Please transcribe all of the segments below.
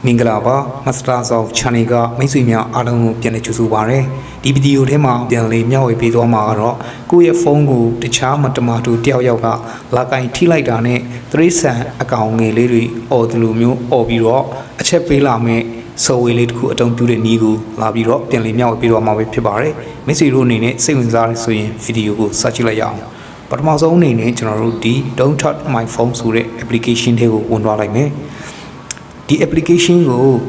Mingalaba, Masters of Chaniga, Misunya, Adam Pianichusubare, DBDU Tema, Dianle Miao Epido Maro, Kuya Fongu, the Charm Tomato, Tia Yoga, Laka Tilaidane, Teresa, Account Lady, or the Lumio, or Biro, a chapela me, so we let ku atong tu de ni ku la pi ro pian le myaw pi ro ma be phit pare mit swai ro ni ne sai wen sa so yin video ko sa chit lai ya aung patama song ni ne chano ro di don't touch my phone so de application the ko won twa lai me di application ko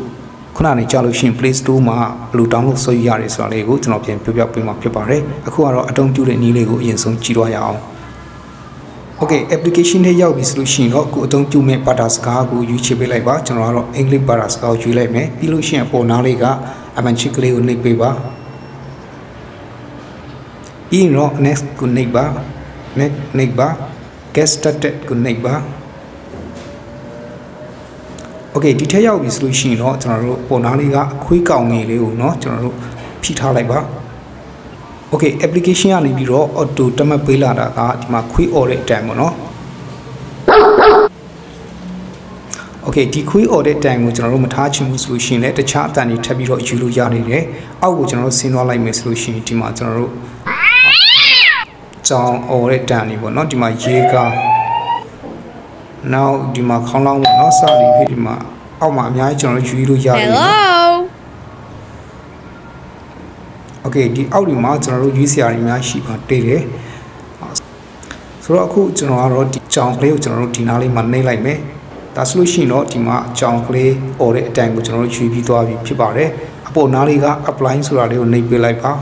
khuna ni cha lo shin Play Store ma lu download ဆွဲရရတယ်ဆိုတာလေးကိုကျွန်တော်ပြန်ပြပြပေးမှာဖြစ်ပါတယ်အခုကတော့အသုံးပြုတဲ့နည်းလေးကိုအရင်ဆုံးကြည့်တော့ရအောင်Okay, application ထဲရောက်ပြီဆိုလို့ရှိရင်တော့ကိုအသုံးပြုမဲ့ဘာသာစကားကိုယူချပေးလိုက်ပါကျွန်တော်ကတော့ English ဘာသာစကားကိုယူလိုက်မယ်ပြီးလို့ရှိရင်အပေါ်နားလေးကအမှန်ချစ်ကလေးကိုနှိပ်ပေးပါပြီးရင်တော့ next ကိုနှိပ်ပါ next နှိပ်ပါ get started ကိုနှိပ်ပါ Okay ဒီထက်ရောက်ပြီဆိုလို့ရှိရင်တော့ကျွန်တော်တို့ပေါ်နားလေးကအခွေးကောင်ငယ်လေးကိုเนาะကျွန်တော်တို့ဖြည့်ထားလိုက်ပါOkay, application ကနေပြီးတော့ auto တတ်မှတ်ပေးလာတာကဒီမှာခွေးអော်တဲ့အတိုင်းပေါ့နော် Okay ဒီခွေးអော်တဲ့အတိုင်းကိုကျွန်တော်တို့မထားချင်ဘူးဆိုလို့ရှိရင်လည်းတခြားအတန်တွေထပ်ပြီးတော့ယူလို့ရနေတယ်အောက်ကိုကျွန်တော်တို့ဆင်းသွားလိုက်မယ်ဆိုလို့ရှိရင်ဒီမှာကျွန်တော်တို့ကြောင်អော်တဲ့အတန်တွေပေါ့နော်ဒီမှာရေကနောက်ဒီမှာခေါင်းလောင်းပေါ့နော်စသည်ဖြစ်ဒီမှာအောက်မှာအများကြီးကျွန်တော်တို့ယူလို့ရတယ် Okay ဒီအောက်ဒီမှာကျွန်တော်တို့ရွေးစရာတွေများရှိပါတွေ့တယ်ဆိုတော့အခုကျွန်တော်ကတော့ဒီကြောင်ကလေးကိုကျွန်တော်တို့ဒီနားလေးမှာနှိပ်လိုက်မယ်ဒါဆိုလို့ရှိရင်တော့ဒီမှာကြောင်ကလေးអော်တဲ့အတိုင်းကိုကျွန်တော်တို့ရွေးပြီးသွားပြီဖြစ်ပါတယ်အပေါ်နားလေးက apply ဆိုတာလေးကိုနှိပ်ပေးလိုက်ပါ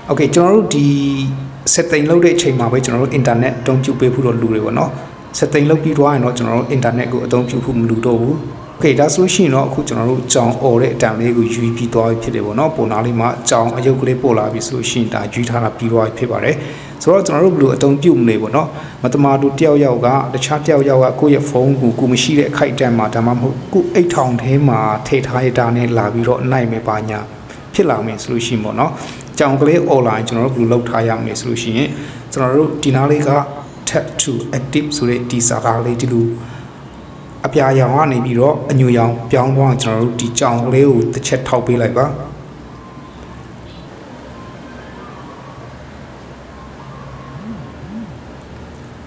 Okay ကျွန်တော်တို့ဒီ setting လုပ်တဲ့အချိန်မှာပဲကျွန်တော်တို့ internet အသုံးပြုပေးဖို့တော့လူတွေပေါ့နော် setting လုပ်ပြီးသွားရင်တော့ကျွန်တော်တို့ internet ကိုအသုံးပြုဖို့မလိုတော့ဘူးOkay ဒါဆိုရှင်တော့အခုကျွန်တော်တို့ကြောင်អော်တဲ့အတန်လေးကိုယူပြီးသွားပြီဖြစ်တယ်ပေါ့နော်ပုံနာလေးမှာကြောင်အယုတ်ကလေးပို့လာပြီဆိုရှင်ဒါယူထားတာပြီးသွားပြီဖြစ်ပါတယ်ဆိုတော့ကျွန်တော်တို့ဘယ်လိုအသုံးပြုမလဲပေါ့နော်မတမာတူတယောက်ယောက်ကတခြားတယောက်ယောက်ကကိုယ့်ရဲ့ဖုန်းကိုကိုမရှိတဲ့အခိုက်အတန့်မှာဒါမှမဟုတ်ကိုအိတ်ထောင်ထဲမှာထည့်ထားရတာနဲ့လာပြီးတော့နိုင်မယ်ပါညာဖြစ်လာမယ်ဆိုလို့ရှိရင်ပေါ့နော်ကြောင်ကလေး online ကျွန်တော်တို့ဘယ်လိုလုပ်ထားရမလဲဆိုလို့ရှိရင်ကျွန်တော်တို့ဒီနားလေးက tap to active ဆိုတဲ့ဒီစာသားလေးဒီလိုအပြာရောင်ကနေပြီးတော့အညူရောင်ပြောင်းသွားကျွန်တော်တို့ဒီကြောင်ကလေးကိုတစ်ချက်ထောက်ပေးလိုက်ပါ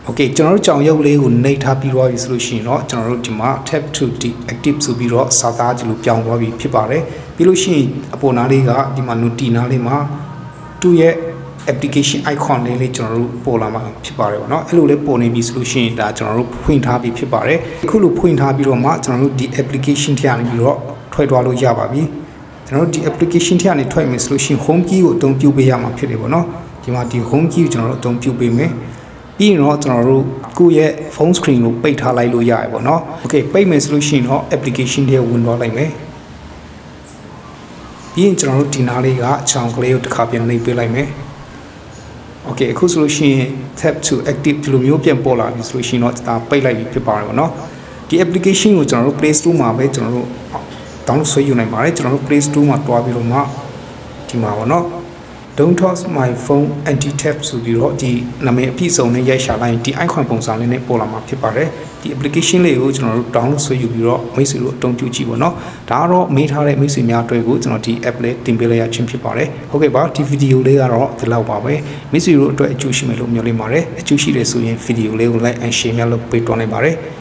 Okay ကျွန်တော်တို့ကြောင်ရုပ်လေးကိုနှိပ်ထားပြီးတော့ပြီဆိုလို့ရှိရင်တော့ကျွန်တော်တို့ဒီမှာ tap to active ဆိုပြီးတော့စာသားဒီလိုပြောင်းသွားပြီဖြစ်ပါတယ်ပြီးလို့ရှိရင်အပေါ်နားလေးကဒီမှာ noti နားလေးမှာသူ့ရဲ့ application icon လေးကျွန်တော်တို့ပေါ်လာမှာဖြစ်ပါတယ်ပေါ့နော်အဲ့လိုလေးပေါ်နေပြီဆိုလို့ရှိရင်ဒါကျွန်တော်တို့ဖွင့်ထားပြီးဖြစ်ပါတယ်အခုလိုဖွင့်ထားပြီးတော့မှကျွန်တော်တို့ဒီ application ထဲကနေပြီးတော့ထွက်သွားလို့ရပါပြီကျွန်တော်တို့ဒီ application ထဲကနေထွက်မယ်ဆိုလို့ရှိရင် home key ကိုအသုံးပြုပေးရမှာဖြစ်တယ်ပေါ့နော်ဒီမှာဒီ home key ကိုကျွန်တော်တို့အသုံးပြုပေးမယ်ပြီးရင်တော့ကျွန်တော်တို့ကိုယ့်ရဲ့ phone screen ကိုပိတ်ထားလိုက်လို့ရတယ်ပေါ့နော် Okay ပိတ်မယ်ဆိုလို့ရှိရင်တော့ application ထဲဝင်သွားလိုက်မယ်ပြီးရင်ကျွန်တော်တို့ဒီနားလေးကအချောင်ကလေးကိုတစ်ခါပြန်နှိပ်ပေးလိုက်မယ်Okay အခုဆိုလို့ရှိရင် tap to active ဒီလိုမျိုးပြန်ပေါ်လာပြီဆိုလို့ရှိရင်တော့ဒါပိတ်လိုက်ပြီဖြစ်ပါတယ်ပေါ့နော်ဒီ application ကိုကျွန်တော်တို့ Play Store မှာပဲကျွန်တော်တို့ download ဆွဲယူနိုင်ပါတယ်ကျွန်တော်တို့ Play Store မှာတွားပြီးတော့မှဒီမှာပေါ့နော် don't touch my phone antitheft ဆိုပြီးတော့ဒီနာမည်အပြည့်စုံနဲ့ရိုက်ရှာလိုက်ဒီ icon ပုံစံလေးနဲ့ပေါ်လာမှာဖြစ်ပါတယ်ဒီ application လေးကိုကျွန်တော်တို့ download ဆွဲယူပြီးတော့မိတ်ဆွေတို့အသုံးပြုကြည့်ပါတော့ဒါကတော့မေးထားတဲ့မိတ်ဆွေများအတွက်ကိုကျွန်တော်ဒီ app လေးတင်ပေးလိုက်ရခြင်းဖြစ်ပါတယ်ဟုတ်ကဲ့ပါဒီ video လေးကတော့ဒီလောက်ပါပဲမိတ်ဆွေတို့အတွက်အကျိုးရှိမယ်လို့မျှော်လင့်ပါတယ်အကျိုးရှိတယ်ဆိုရင် video လေးကို like and share များလုပ်ပေးတော့နိုင်ပါတယ်